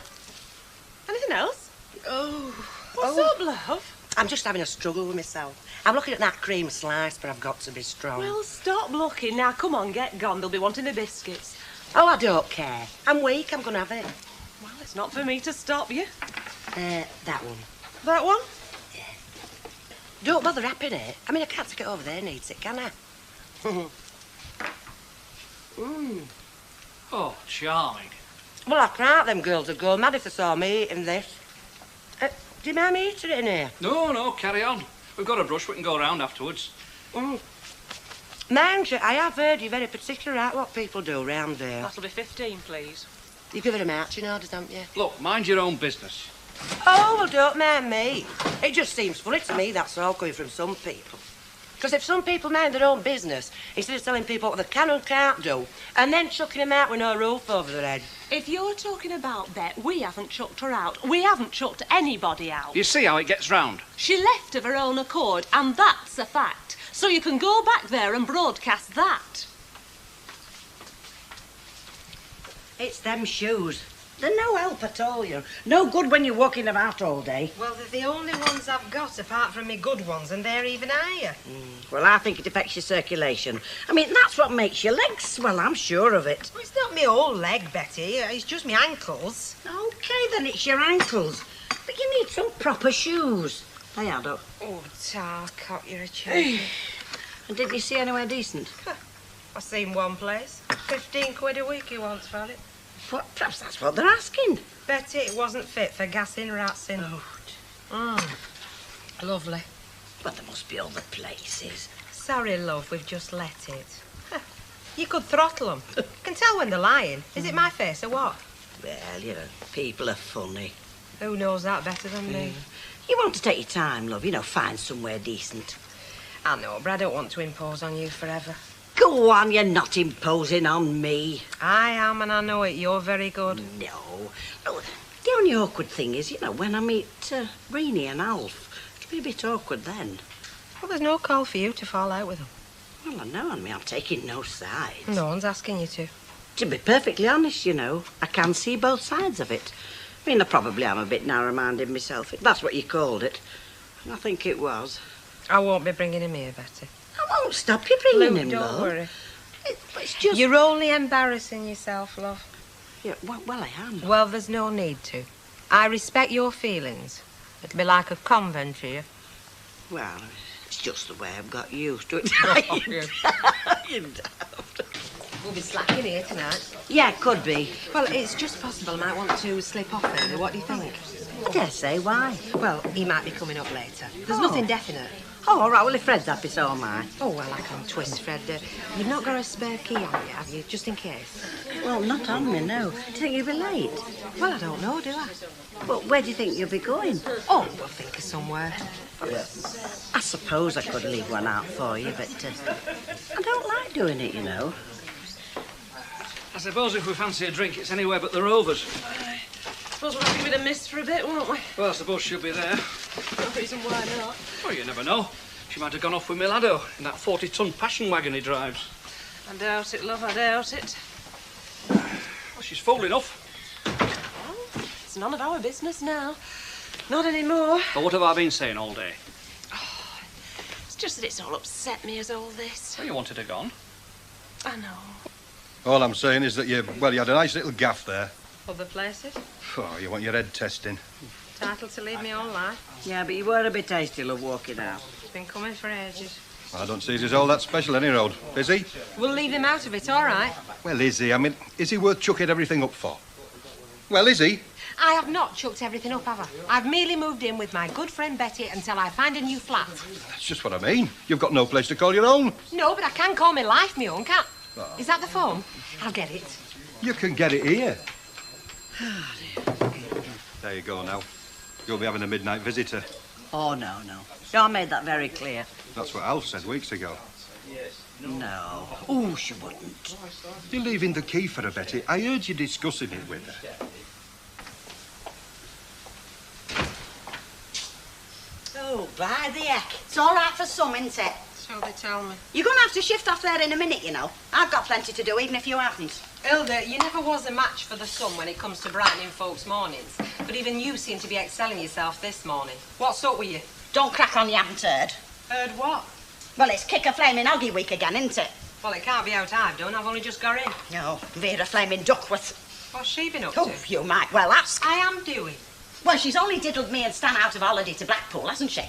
Speaker 1: Anything else?
Speaker 10: Oh.
Speaker 1: What's up, love?
Speaker 11: I'm just having a struggle with myself. I'm looking at that cream slice, but I've got to be strong.
Speaker 1: Well, stop looking. Now, come on, get gone. They'll be wanting the biscuits.
Speaker 11: Oh, I don't care. I'm weak. I'm going to have it.
Speaker 1: Well, it's not for me to stop you.
Speaker 11: That one.
Speaker 1: That one?
Speaker 11: Yeah. Don't bother wrapping it. I mean, I can't take it over there and eat it, can I?
Speaker 3: Oh, charming.
Speaker 11: Well, I can't. Them girls would go mad if they saw me eating this. Do you mind me eating it in here?
Speaker 3: No, carry on. We've got a brush. We can go around afterwards.
Speaker 11: Mind you, I have heard you're very particular about what people do round here.
Speaker 1: That'll be 15, please.
Speaker 11: You've given them out, you know, haven't you?
Speaker 3: Look, mind your own business.
Speaker 11: Oh, well, don't mind me. It just seems funny to me, that's all, coming from some people. Because if some people mind their own business, instead of telling people what they can and can't do, and then chucking them out with no roof over their head.
Speaker 1: If you're talking about Bet, we haven't chucked her out. We haven't chucked anybody out.
Speaker 3: You see how it gets round?
Speaker 1: She left of her own accord, and that's a fact. So you can go back there and broadcast that.
Speaker 6: It's them shoes. They're no help at all, you know. No good when you're walking about all day.
Speaker 10: Well, they're the only ones I've got, apart from my good ones, and they're even higher.
Speaker 6: Well, I think it affects your circulation. I mean, that's what makes your legs swell, I'm sure of it.
Speaker 10: Well, it's not my whole leg, Betty. It's just my ankles.
Speaker 6: OK, then it's your ankles. But you need some proper shoes. They add up.
Speaker 10: Oh, Tarcott, you're a champion.
Speaker 6: And did you see anywhere decent?
Speaker 10: I've seen one place. 15 quid a week he wants for it.
Speaker 6: What? Perhaps that's what they're asking.
Speaker 10: Betty, it wasn't fit for gassing rats in. Lovely.
Speaker 6: Well, there must be other places.
Speaker 10: Sorry, love, we've just let it. You could throttle them. You can tell when they're lying. Is it my face or what?
Speaker 6: Well, you know, people are funny.
Speaker 10: Who knows that better than me?
Speaker 6: You want to take your time, love. You know, find somewhere decent.
Speaker 10: I know, but I don't want to impose on you forever.
Speaker 6: Go on, you're not imposing on me.
Speaker 10: I am, and I know it. You're very good.
Speaker 6: No. The only awkward thing is, you know, when I meet Renee and Alf, it'll be a bit awkward then.
Speaker 10: Well, there's no call for you to fall out with them.
Speaker 6: Well, I know, I'm taking no sides.
Speaker 10: No one's asking you to.
Speaker 6: To be perfectly honest, you know, I can see both sides of it. I mean, I probably am a bit narrow-minded myself, if that's what you called it. I think it was.
Speaker 10: I won't be bringing him here, Betty.
Speaker 6: I won't stop you bringing him,
Speaker 10: don't
Speaker 6: love.
Speaker 10: worry.
Speaker 6: It's just...
Speaker 10: You're only embarrassing yourself, love.
Speaker 6: Yeah, well, I am.
Speaker 10: Well, there's no need to. I respect your feelings. It'll be like a convent for you.
Speaker 6: Well, it's just the way I've got used to it. You daft.
Speaker 10: We'll be slacking here tonight.
Speaker 6: Yeah, could be.
Speaker 10: Well, it's just possible I might want to slip off early. What do you think?
Speaker 6: I dare say, why?
Speaker 10: Well, he might be coming up later. There's nothing definite.
Speaker 6: Oh, all right, well, if Fred's happy, so am I.
Speaker 10: Oh, well, I can twist Fred. You've not got a spare key on you, have you, just in case?
Speaker 6: Well, not on me, no. Do you think you'll be late?
Speaker 10: Well, I don't know, do I?
Speaker 6: But where do you think you'll be going?
Speaker 10: Oh, we'll think of somewhere.
Speaker 6: I suppose I could leave one out for you, but I don't like doing it, you know.
Speaker 3: I suppose if we fancy a drink, it's anywhere but the Rovers.
Speaker 1: Suppose we'll have to give it a miss for a bit, won't we?
Speaker 3: Well, I suppose she'll be there.
Speaker 1: No reason why not.
Speaker 3: Well, you never know. She might have gone off with Milado in that 40-ton passion wagon he drives.
Speaker 1: I doubt it, love, I doubt it.
Speaker 3: Well, she's fool enough.
Speaker 1: Well, it's none of our business now. Not anymore.
Speaker 3: But what have I been saying all day?
Speaker 1: Oh, it's just that it's all upset me as all this.
Speaker 3: Well, you wanted her gone.
Speaker 1: I know.
Speaker 5: All I'm saying is that you had a nice little gaff there.
Speaker 10: Other places?
Speaker 5: Oh, you want your head testing.
Speaker 10: Entitled to leave me all life.
Speaker 6: Yeah, but you were a bit hasty, love, walking out.
Speaker 10: It's been coming for ages.
Speaker 5: I don't see he's all that special any road. Is he?
Speaker 10: We'll leave him out of it, all right?
Speaker 5: Well, is he? I mean, is he worth chucking everything up for? Well, is he?
Speaker 10: I have not chucked everything up, have I? I've merely moved in with my good friend Betty until I find a new flat.
Speaker 5: That's just what I mean. You've got no place to call your own.
Speaker 10: No, but I can call my life my own, can't...
Speaker 5: Oh.
Speaker 10: Is that the phone? I'll get it.
Speaker 5: You can get it here. There you go now. You'll be having a midnight visitor.
Speaker 6: Oh, no. No, I made that very clear.
Speaker 5: That's what Alf said weeks ago.
Speaker 6: No. Oh, she wouldn't.
Speaker 5: You're leaving the key for her, Betty. I heard you discussing it with her.
Speaker 6: Oh, by the heck. It's all right for some, isn't it?
Speaker 10: So they tell me.
Speaker 6: You're going to have to shift off there in a minute, you know. I've got plenty to do, even if you haven't.
Speaker 10: Hilda, you never was a match for the sun when it comes to brightening folks' mornings. But even you seem to be excelling yourself this morning. What's up with you?
Speaker 6: Don't crack on, you haven't heard.
Speaker 10: Heard what?
Speaker 6: Well, it's kick a flaming Oggy week again, isn't it?
Speaker 10: Well, it can't be out I've done. I've only just got in.
Speaker 6: No, Vera flaming Duckworth.
Speaker 10: What's she been up
Speaker 6: Oh,
Speaker 10: to?
Speaker 6: you might well ask.
Speaker 10: I am doing.
Speaker 6: Well, she's only diddled me and Stan out of holiday to Blackpool, hasn't she?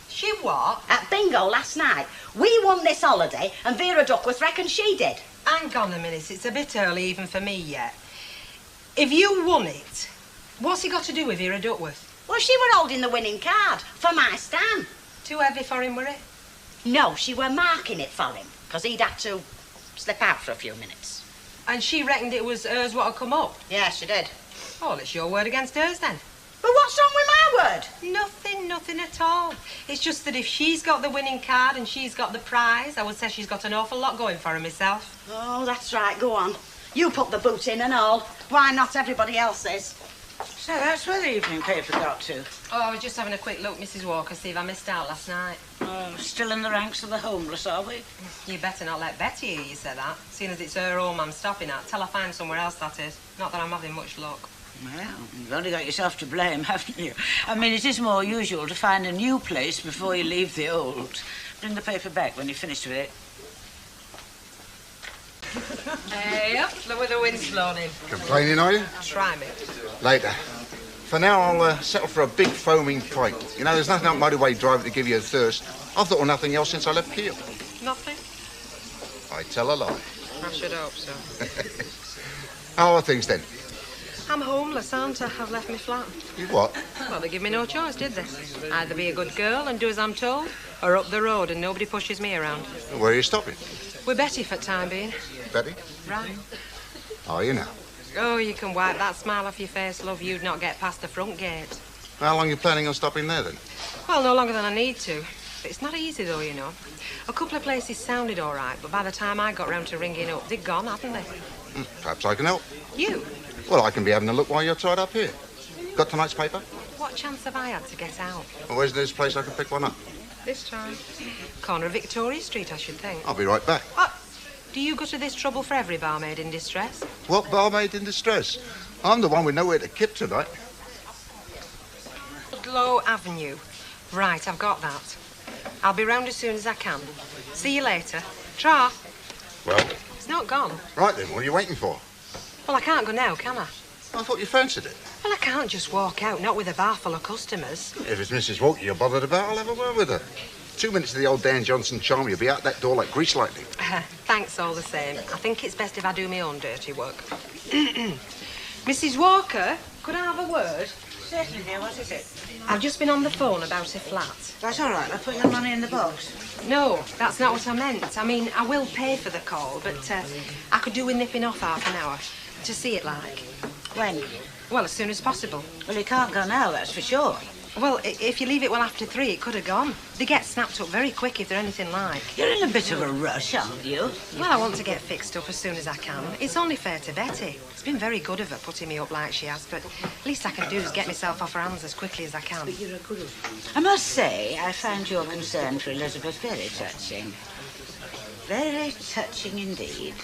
Speaker 10: She what?
Speaker 6: At bingo last night. We won this holiday, and Vera Duckworth reckons she did.
Speaker 10: Hang on a minute. It's a bit early even for me yet. If you won it, what's he got to do with Vera Duckworth?
Speaker 6: Well, she were holding the winning card for my Stan.
Speaker 10: Too heavy for him, were it?
Speaker 6: No, she were marking it for him, because he'd had to slip out for a few minutes.
Speaker 10: And she reckoned it was hers what had come up?
Speaker 6: Yeah, she did.
Speaker 10: Oh, well, it's your word against hers then.
Speaker 6: But what's wrong with my word?
Speaker 10: Nothing at all. It's just that if she's got the winning card and she's got the prize, I would say she's got an awful lot going for her myself.
Speaker 6: Oh, that's right, go on. You put the boot in and all. Why not everybody else's? So that's where the evening paper got to.
Speaker 10: Oh, I was just having a quick look, Mrs. Walker, see if I missed out last night.
Speaker 6: Oh, still in the ranks of the homeless, are we?
Speaker 10: You better not let Betty hear you say that. Seeing as it's her home I'm stopping at, tell her find somewhere else, that is. Not that I'm having much luck.
Speaker 6: Well, you've only got yourself to blame, haven't you? I mean, it is more usual to find a new place before you leave the old. Bring the paper back when you've finished with it.
Speaker 10: Hey, up, look where the wind's blown in.
Speaker 7: Complaining, are you?
Speaker 10: Try me.
Speaker 7: Later. For now, I'll settle for a big foaming pint. You know, there's nothing like motorway driving to give you a thirst. I've thought of nothing else since I left Kiel.
Speaker 10: Nothing?
Speaker 7: I tell a lie.
Speaker 10: I should hope so.
Speaker 7: How are things then?
Speaker 10: I'm homeless, aren't I? I've left my flat.
Speaker 7: You what?
Speaker 10: Well, they give me no choice, did they? Either be a good girl and do as I'm told, or up the road and nobody pushes me around.
Speaker 7: Where are you stopping?
Speaker 10: With Betty for the time being.
Speaker 7: Betty?
Speaker 10: Right.
Speaker 7: Are you now?
Speaker 10: Oh, you can wipe that smile off your face, love. You'd not get past the front gate.
Speaker 7: How long are you planning on stopping there, then?
Speaker 10: Well, no longer than I need to. It's not easy, though, you know. A couple of places sounded all right, but by the time I got round to ringing up, they'd gone, hadn't they?
Speaker 7: Perhaps I can help.
Speaker 10: You?
Speaker 7: Well, I can be having a look while you're tied up here. Got tonight's paper?
Speaker 10: What chance have I had to get out?
Speaker 7: Well, where's this place I can pick one up?
Speaker 10: This time? Corner of Victoria Street, I should think.
Speaker 7: I'll be right back.
Speaker 10: What? Do you go to this trouble for every barmaid in distress?
Speaker 7: What barmaid in distress? I'm the one with nowhere to kip tonight.
Speaker 10: Ludlow Avenue. Right, I've got that. I'll be round as soon as I can. See you later. Tra.
Speaker 7: Well?
Speaker 10: It's not gone.
Speaker 7: Right then, what are you waiting for?
Speaker 10: Well, I can't go now, can I?
Speaker 7: I thought you fancied it.
Speaker 10: Well, I can't just walk out, not with a bar full of customers.
Speaker 7: If it's Mrs. Walker you're bothered about, I'll have a word with her. 2 minutes to the old Dan Johnson charm, you'll be out that door like grease lightning.
Speaker 10: Thanks all the same. I think it's best if I do my own dirty work. Mrs. Walker, could I have a word?
Speaker 6: Certainly, dear. What is it?
Speaker 10: I've just been on the phone about a flat.
Speaker 6: That's all right. I'll put your money in the box.
Speaker 10: No, that's not what I meant. I mean, I will pay for the call, but I could do with nipping off half an hour to see it like.
Speaker 6: When?
Speaker 10: Well, as soon as possible.
Speaker 6: Well, you can't go now, that's for sure.
Speaker 10: Well, if you leave it well after 3, it could have gone. They get snapped up very quick if they're anything like.
Speaker 6: You're in a bit of a rush, aren't you?
Speaker 10: Well, I want to get fixed up as soon as I can. It's only fair to Betty. It's been very good of her putting me up like she has, but least I can do is get myself off her hands as quickly as I can.
Speaker 6: I must say, I find your concern for Elizabeth very touching. Very touching indeed.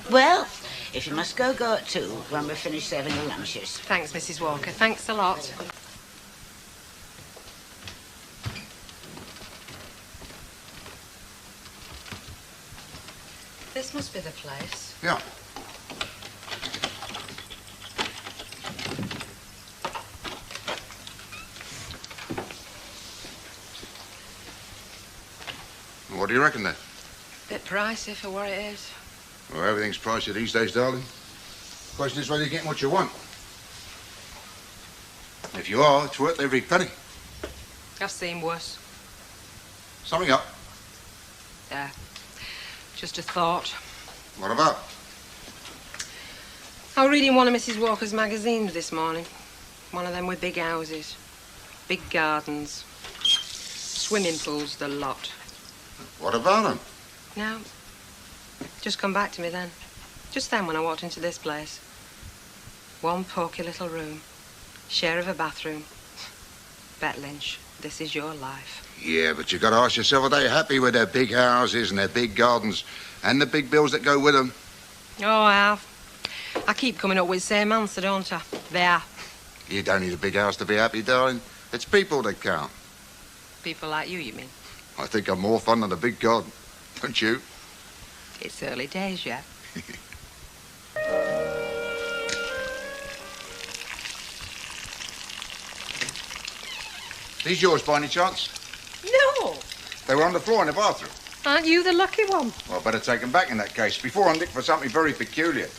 Speaker 6: Well, if you must go at 2 when we're finished serving the lunches.
Speaker 10: Thanks, Mrs. Walker. Thanks a lot. This must be the place.
Speaker 7: Yeah. What do you reckon then?
Speaker 10: Bit pricey for what it is.
Speaker 7: Well, everything's pricey these days, darling. Question is whether you're getting what you want. If you are, it's worth every penny.
Speaker 10: I've seen worse.
Speaker 7: Something up.
Speaker 10: Yeah. Just a thought.
Speaker 7: What about?
Speaker 10: I was reading one of Mrs. Walker's magazines this morning. One of them with big houses, big gardens, swimming pools, the lot.
Speaker 7: What about them?
Speaker 10: No. Just come back to me then. Just then when I walked into this place. One poky little room. Share of a bathroom. Bet Lynch, this is your life.
Speaker 7: Yeah, but you got to ask yourself, are they happy with their big houses and their big gardens and the big bills that go with them?
Speaker 10: Oh, I have. I keep coming up with the same answer, don't I? They are.
Speaker 7: You don't need a big house to be happy, darling. It's people that count.
Speaker 10: People like you mean?
Speaker 7: I think I'm more fun than a big garden. Don't you?
Speaker 10: It's early days yet.
Speaker 7: These yours by any chance?
Speaker 10: No.
Speaker 7: They were on the floor in the bathroom.
Speaker 10: Aren't you the lucky one?
Speaker 7: Well, I better take them back in that case before I'm nicked for something very peculiar.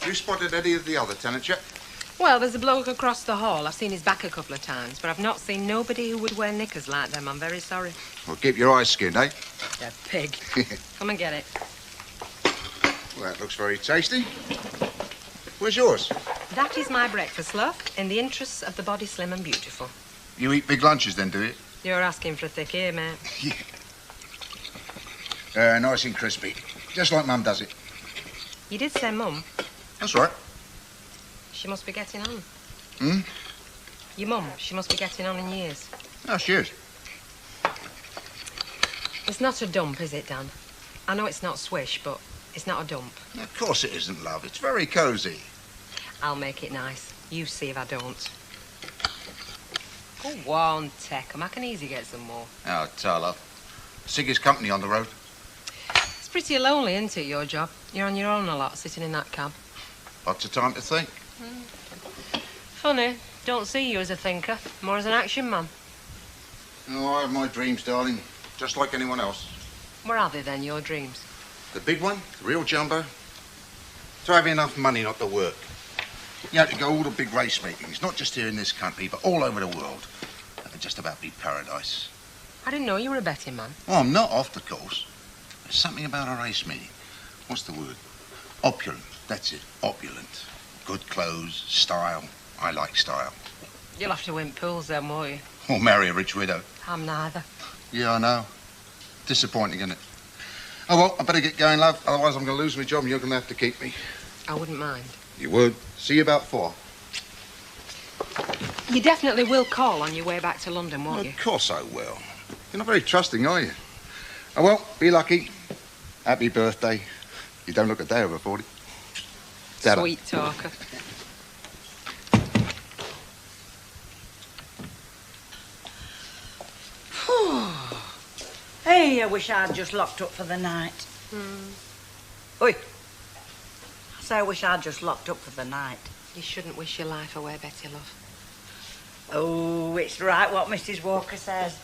Speaker 7: You spotted any of the other tenants yet?
Speaker 10: Well, there's a bloke across the hall. I've seen his back a couple of times, but I've not seen nobody who would wear knickers like them. I'm very sorry.
Speaker 7: Well, keep your eyes skinned, eh?
Speaker 10: You pig. Come and get it.
Speaker 7: Well, that looks very tasty. Where's yours?
Speaker 10: That is my breakfast, love, in the interests of the body slim and beautiful.
Speaker 7: You eat big lunches then, do you?
Speaker 10: You're asking for a thick ear, mate.
Speaker 7: Nice and crispy. Just like Mum does it.
Speaker 10: You did say Mum.
Speaker 7: That's right.
Speaker 10: She must be getting on.
Speaker 7: Hmm?
Speaker 10: Your mum, she must be getting on in years.
Speaker 7: Oh, she is.
Speaker 10: It's not a dump, is it, Dan? I know it's not swish, but it's not a dump.
Speaker 7: Of course it isn't, love. It's very cosy.
Speaker 10: I'll make it nice. You see if I don't. Go on, Teckham. I can easy get some more.
Speaker 7: Oh, tell love. Siggest company on the road.
Speaker 10: It's pretty lonely, isn't it, your job? You're on your own a lot, sitting in that cab.
Speaker 7: Lots of time to think.
Speaker 10: Funny. Don't see you as a thinker, more as an action man.
Speaker 7: Oh, I have my dreams, darling. Just like anyone else.
Speaker 10: Where are they then, your dreams?
Speaker 7: The big one, the real jumbo, to have enough money not to work. You have to go all the big race meetings, not just here in this country, but all over the world. That would just about be paradise.
Speaker 10: I didn't know you were a betting man.
Speaker 7: Oh, I'm not off the course. There's something about a race meeting. What's the word? Opulent. That's it. Opulent. Good clothes, style. I like style.
Speaker 10: You'll have to win pools then, won't you?
Speaker 7: Or marry a rich widow.
Speaker 10: I'm neither.
Speaker 7: Yeah, I know. Disappointing, isn't it? Oh, well, I better get going, love. Otherwise, I'm going to lose my job and you're going to have to keep me.
Speaker 10: I wouldn't mind.
Speaker 7: You would. See you about 4.
Speaker 10: You definitely will call on your way back to London, won't you?
Speaker 7: Of course I will. You're not very trusting, are you? Oh, well, be lucky. Happy birthday. You don't look a day over 40. Ta-da.
Speaker 10: Sweet talker.
Speaker 6: Hey, I wish I'd just locked up for the night. Oi. I say I wish I'd just locked up for the night.
Speaker 10: You shouldn't wish your life away, Betty, love.
Speaker 6: Oh, it's right what Mrs. Walker says.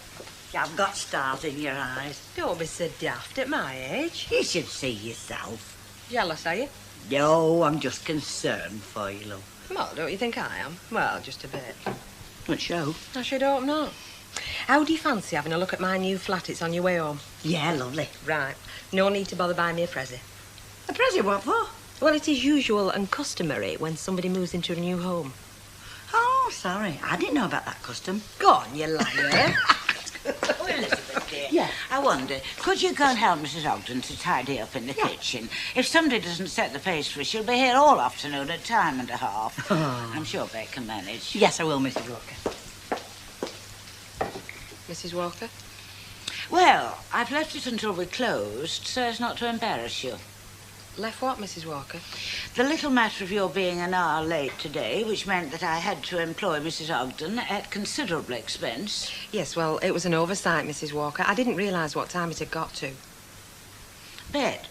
Speaker 6: You've got stars in your eyes.
Speaker 10: Don't be so daft at my age.
Speaker 6: You should see yourself.
Speaker 10: Jealous, are you?
Speaker 6: No, I'm just concerned for you, love.
Speaker 10: Well, don't you think I am? Well, just a bit.
Speaker 6: What show?
Speaker 10: I should hope not. How do you fancy having a look at my new flat? It's on your way home.
Speaker 6: Yeah, lovely.
Speaker 10: Right. No need to bother buying me a present.
Speaker 6: A present, what for?
Speaker 10: Well, it is usual and customary when somebody moves into a new home.
Speaker 6: Oh, sorry. I didn't know about that custom.
Speaker 10: Go on, you liar.
Speaker 6: Oh, Elizabeth, dear. Yeah. I wonder, could you go and help Mrs. Ogden to tidy up in the kitchen? If somebody doesn't set the pace for her, she'll be here all afternoon at time and a half. Oh. I'm sure Beck can manage.
Speaker 12: Yes, I will, Mrs. Walker.
Speaker 10: Mrs. Walker?
Speaker 6: Well, I've left it until we're closed so as not to embarrass you.
Speaker 10: Left what, Mrs. Walker?
Speaker 6: The little matter of your being an hour late today, which meant that I had to employ Mrs. Ogden at considerable expense.
Speaker 10: Yes, well, it was an oversight, Mrs. Walker. I didn't realise what time it had got to.
Speaker 6: Bet.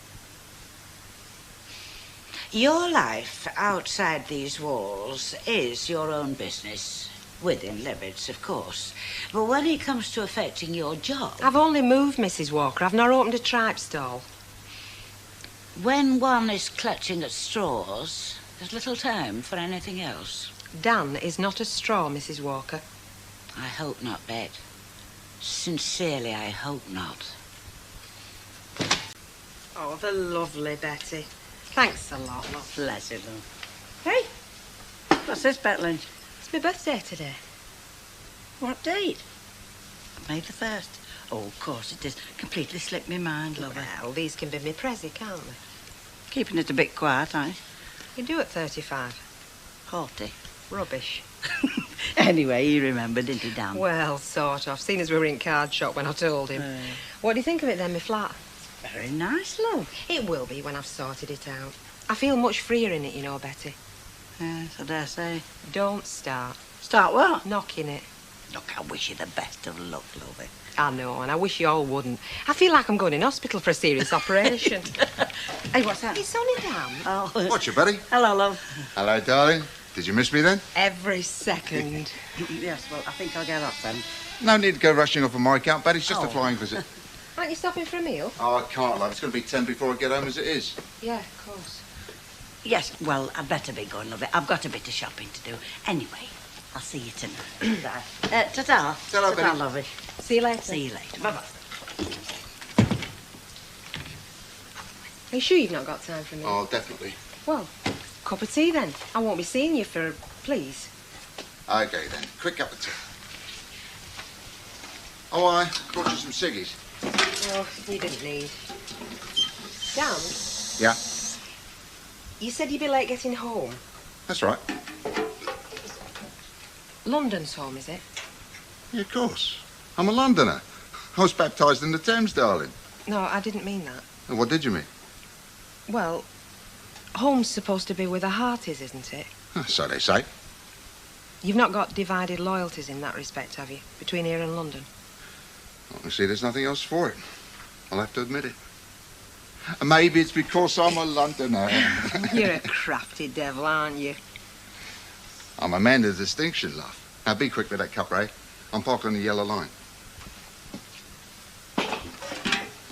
Speaker 6: Your life outside these walls is your own business. Within limits, of course. But when it comes to affecting your job...
Speaker 10: I've only moved, Mrs. Walker. I've not opened a tripe stall.
Speaker 6: When one is clutching at straws, there's little time for anything else.
Speaker 10: Dan is not a straw, Mrs. Walker.
Speaker 6: I hope not, Bet. Sincerely, I hope not.
Speaker 10: Oh, the lovely Betty. Thanks a lot, love.
Speaker 6: Bless you, love. Hey, what's this, Bet Lynch?
Speaker 10: It's my birthday today.
Speaker 6: What date? May the 1st. Oh, of course it is. Completely slipped my mind, lover.
Speaker 10: Well, these can be me prezi, can't they?
Speaker 6: Keeping it a bit quiet, aye?
Speaker 10: You do at 35.
Speaker 6: 40.
Speaker 10: Rubbish.
Speaker 6: Anyway, he remembered, didn't he, Dan?
Speaker 10: Well, sort of. Seen as we were in card shop when I told him. What do you think of it then, my flat?
Speaker 6: Very nice, love.
Speaker 10: It will be when I've sorted it out. I feel much freer in it, you know, Betty.
Speaker 6: Yes, I dare say.
Speaker 10: Don't start.
Speaker 6: Start what?
Speaker 10: Knocking it.
Speaker 6: Look, I wish you the best of luck, lovey.
Speaker 10: I know, and I wish you all wouldn't. I feel like I'm going in hospital for a serious operation.
Speaker 6: Hey, what's that?
Speaker 10: It's only Dan.
Speaker 6: Oh.
Speaker 7: What's your Betty?
Speaker 6: Hello, love.
Speaker 7: Hello, darling. Did you miss me then?
Speaker 10: Every second.
Speaker 6: Yes, well, I think I'll get up then.
Speaker 7: No need to go rushing off on my account, Betty. It's just a flying visit.
Speaker 10: Aren't you stopping for a meal?
Speaker 7: Oh, I can't, love. It's going to be 10 before I get home as it is.
Speaker 10: Yeah, of course.
Speaker 6: Yes, well, I'd better be going, love. I've got a bit of shopping to do. Anyway, I'll see you tonight. Ta-ta.
Speaker 7: Ta-ta, Betty.
Speaker 6: Lovey.
Speaker 10: See you later.
Speaker 6: See you later. Bye-bye.
Speaker 10: Are you sure you've not got time for me?
Speaker 7: Oh, definitely.
Speaker 10: Well, cup of tea then. I won't be seeing you for, please.
Speaker 7: Okay, then. Quick cup of tea. Oh, I brought you some ciggies.
Speaker 10: Oh, you didn't need. Dan?
Speaker 7: Yeah?
Speaker 10: You said you'd be late getting home.
Speaker 7: That's right.
Speaker 10: London's home, is it?
Speaker 7: Yeah, of course. I'm a Londoner. I was baptised in the Thames, darling.
Speaker 10: No, I didn't mean that.
Speaker 7: And what did you mean?
Speaker 10: Well, home's supposed to be where the heart is, isn't it?
Speaker 7: So they say.
Speaker 10: You've not got divided loyalties in that respect, have you? Between here and London?
Speaker 7: Honestly, there's nothing else for it. I'll have to admit it. And maybe it's because I'm a Londoner.
Speaker 10: You're a crafty devil, aren't you?
Speaker 7: I'm a man of distinction, love. Now, be quick with that cup, Ray. I'm parked on the yellow line.